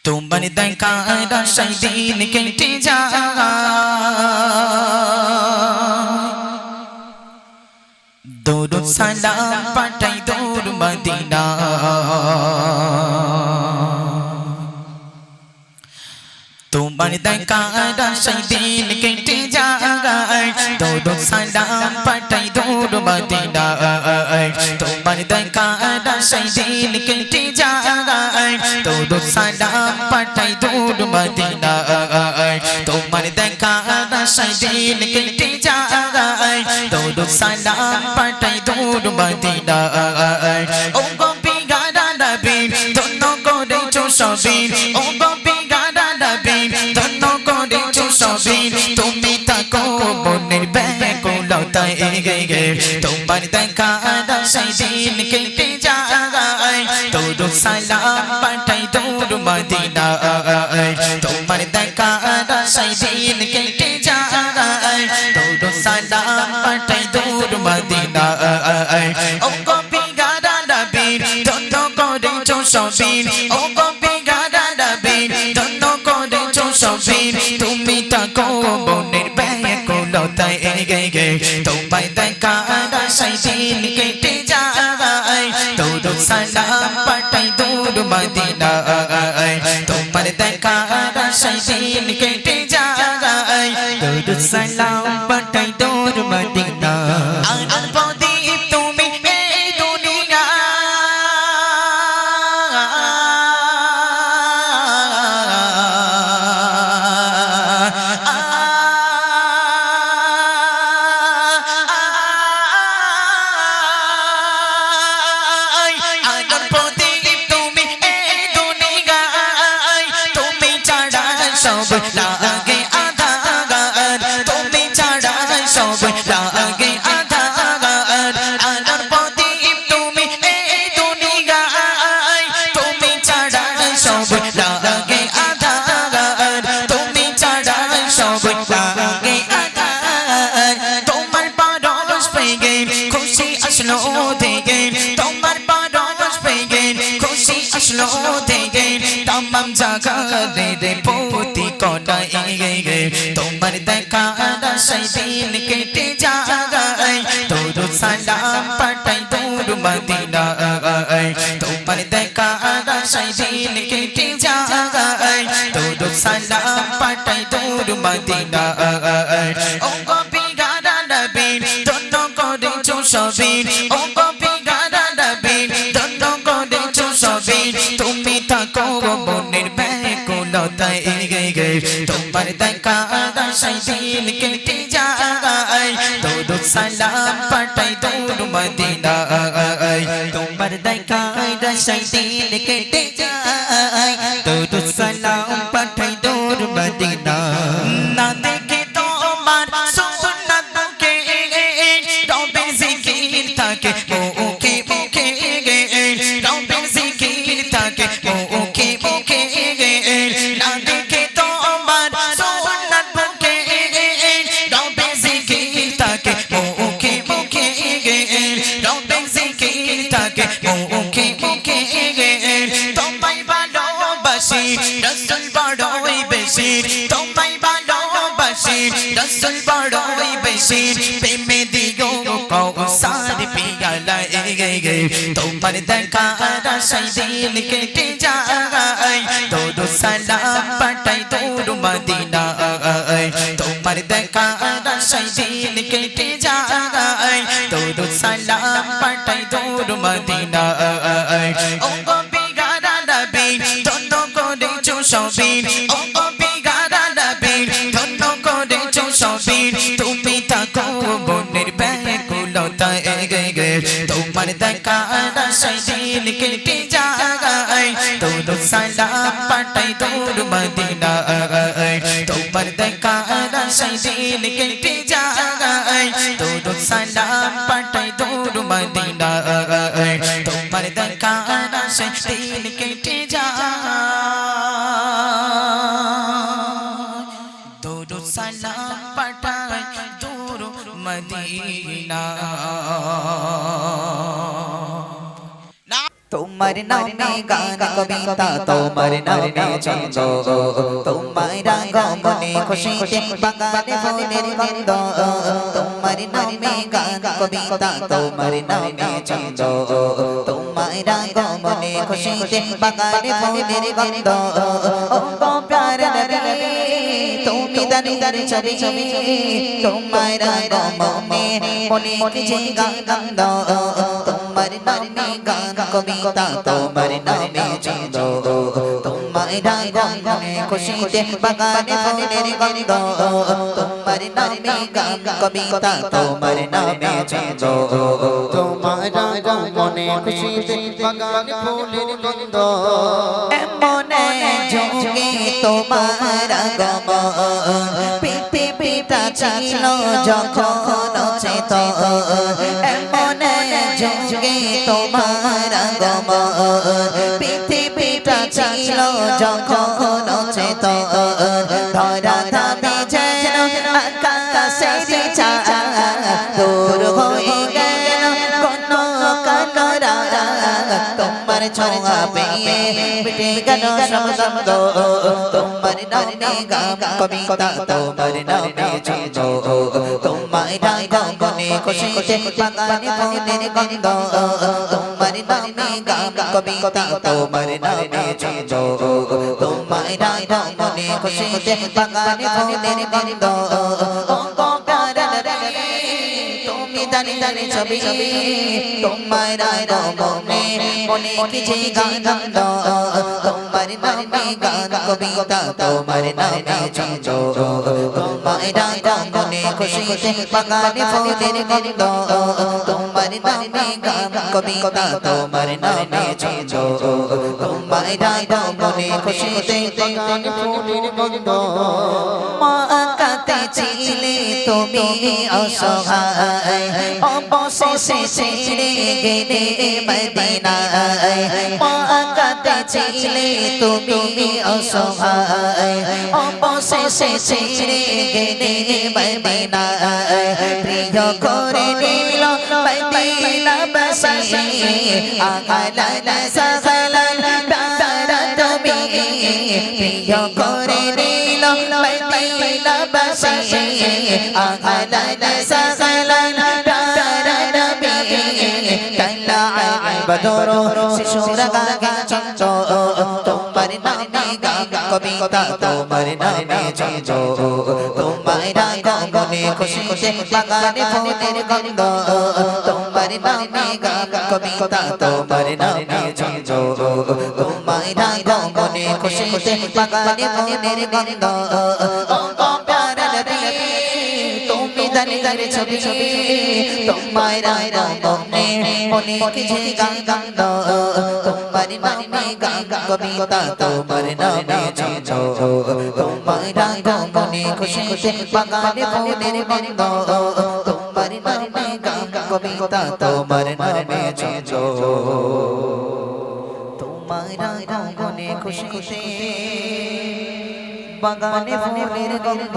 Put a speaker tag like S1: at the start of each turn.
S1: তোমার দেখার আশায় দিন কেটে যায় দরুদ সালাম পাঠাই দূর মদিনা তোমার দেখার আশায় দিন কেটে যায় দরুদ সালাম পাঠাই দূর মদিনা তোমার দেখার আশায় দিন কেটে যায় দরুদ সালাম পাঠাই দূর মদিনা তোমার দেখার আশায় দিন কেটে যায় দরুদ সালাম পাঠাই দূর মদিনা ও গোপী গারা নবী ধন্য করেছো সবির ও গোপী গারা নবী ধন্য করেছো সবির তুমি থাকো মনের ব্যাকুলতায় গে তোমার দেখার আশায় দিন কেটে যায় দরুদ সালাম পাঠাই দূর মদিনা তোমার দেখার আশায় দিন কেটে যায় দরুদ সালাম পাঠাই দূর মদিনা ও গোপী গারা নবী ধন্য করেছো সবির ও গোপী গারা নবী ধন্য করেছো সবির তুমি থাকো মনের ব্যাকুলতায় গে তোমার দেখার আশায় দিন কেটে যায় দরুদ সালাম পাঠাই দূর মদিনা তোমার দেখার আশায় দিন কেটে যায় দরুদ সালাম পাঠাই দূর মদিনা আর প্রদীপ তুমি এই দুনিয়া সব লাগে আধার তুমি ছাড়া সব লাগে আধার আলোর প্রদীপ তুমি এই দুনিয়ায় তুমি ছাড়া সব লাগে আধার তুমি ছাড়া সব লাগে আধার তোমার পরশ পেয়ে খুশি আসলো থেকে তোমার পরশ পেয়ে খুশি আসলো থেকে तमाम जगह दे पोती कोटाई तुम्हार देखार आशाय दिन केटे যায় दरुद सालाम पाठाई दूर मदिना तुम्हार देखार आशाय दिन केटे যায় दरुद सालाम पाठाई दूर मदिना ओ गोपी गारा नबी धন্য করেছো সবির ও গোপী গারা নবী ধন্য করেছো সবির তুমি থাকো মনের ব্যাকুলতায় গে তোমার দেখার আশায় দিন কেটে যায় দরুদ সালাম পাঠাই দূর মদিনা তোমার দেখার আশায় দিন কেটে যায় দরুদ সালাম পাঠাই দূর মদিনা না দেখে তোমার সুন্নাত মুখে রবের জিকির থাকে মুখে মুখে রবের জিকির থাকে মুখে মুখে না দেখে তোমার সুন্নাত মুখে রবের জিকির থাকে মুখে মুখে রবের জিকির থাকে মুখে মুখে তোমায় ভালোবাসি রাসূল বড়ই বেশি তোমায় ভালোবাসি রাসূল বড়ই বেশি প্রেমে দিও কৌসার পিয়ালা গে তোমার দেখার আশায় দিন কেটে যায় দরুদ সালাম পাঠাই দূর মদিনা তোমার দেখার আশায় দিন কেটে যায় দরুদ সালাম পাঠাই দূর মদিনা ও গোপী গারা নবী ধন্য করেছো সবির ও গোপী গারা নবী ধন্য করেছো সবির তুমি থাকো মনের ব্যাকুলতায় গে তোমার দেখার আশায় দিন কেটে যায় দরুদ সালাম পাঠাই দূর মদিনা তোমার দেখার আশায় দিন কেটে যায় দরুদ সালাম পাঠাই দূর মদিনা তোমার দেখার আশায় দিন কেটে যায় দরুদ সালাম পাঠাই দূর মদিনা। তোমার নামে গান কবিতা তোমার নামে ছন্দ তোমার আগমনে খুশিতে বাগানে ফুলের গন্ধ তোমার নামে গান কবিতা তোমার নামে ছন্দ তোমার আগমনে খুশিতে বাগানে ফুলের গন্ধ ও প্যারে নবী তুমি দানি দানি ছবি ছবি তোমার আগমনে মনে কিছু গন্ধ তোমার নামে গান কবিতা তোমার নামে ছন্দ তোমার আগমনে খুশিতে বাগানে ফুলের গন্ধ তোমার নামে গান কবিতা তোমার নামে ছন্দ
S2: তোমার আগমনে খুশিতে বাগানে ফুলের গন্ধ
S1: এমনে যোগে তোমার আগমন পৃথিবীটা ছিল যখন চেতন এমনে যোগে তোমার আগমন পৃথিবীটা ছিল যখন চেতন ধরা ধামে যেন আকাশের চাঁদ দূর হয়ে গেল কোন কানরা তোমার ছোঁয়া পেয়ে মিটে গেল সব শব্দ তোমার নামে গান কবিতা তোমার নামে ছন্দ তোমার আগমনে খুশিতে বাগানে ফুলের গন্ধ তোমার নামে গান কবিতা তোমার নামে ছন্দ তোমার আগমনে খুশিতে বাগানে ফুলের গন্ধ ও প্যারা নবী তুমি দানি দানি ছবি ছবি তোমার আগমনে মনে কিছু গন্ধ তোমার নামে গান কবিতা তোমার নামে ছন্দ তোমার আগমনে খুশিতে বাগানে ফুলের গন্ধ তোমার নামে গান কবিতা তোমার নামে ছন্দ তোমার আগমনে খুশিতে
S2: বাগানে ফুলের গন্ধ
S1: মা কাতে ছিলে তুমি অসহায় অবশেষে ছেড়ে গেলে মদিনায় মা কাতে ছিলে তুমি অসহায় অবশেষে ছেড়ে গেলে মদিনায় প্রিয় করে নিল মদিনাবাসী আগালান সাগালান তারা তুমি প্রিয় করে নিল মদিনাবাসী আগালান সাগালান তারা নবী কালা বদর শিশুরা গাগে চঞ্চ তোমার নামে গান কবিতা তোমার নামে ছন্দ তোমার আগমনে খুশিতে বাগানে ফুলের গন্ধ তোমার নামে গান কবিতা তোমার নামে ছন্দ তোমার আগমনে খুশিতে বাগানে ফুলের গন্ধ ও প্যারা নবী তুমি দানি দানি ছবি ছবি তোমার আগমনে মনে কিছু গন্ধ তোমার নামে গান কবিতা তোমার নামে ছন্দ তোমার আগমনে খুশিতে বাগানে ফুলের গন্ধ তোমার নামে গান কবিতা তোমার নামে ছন্দ তোমার আগমনে খুশিতে বাগানে ফুলের গন্ধ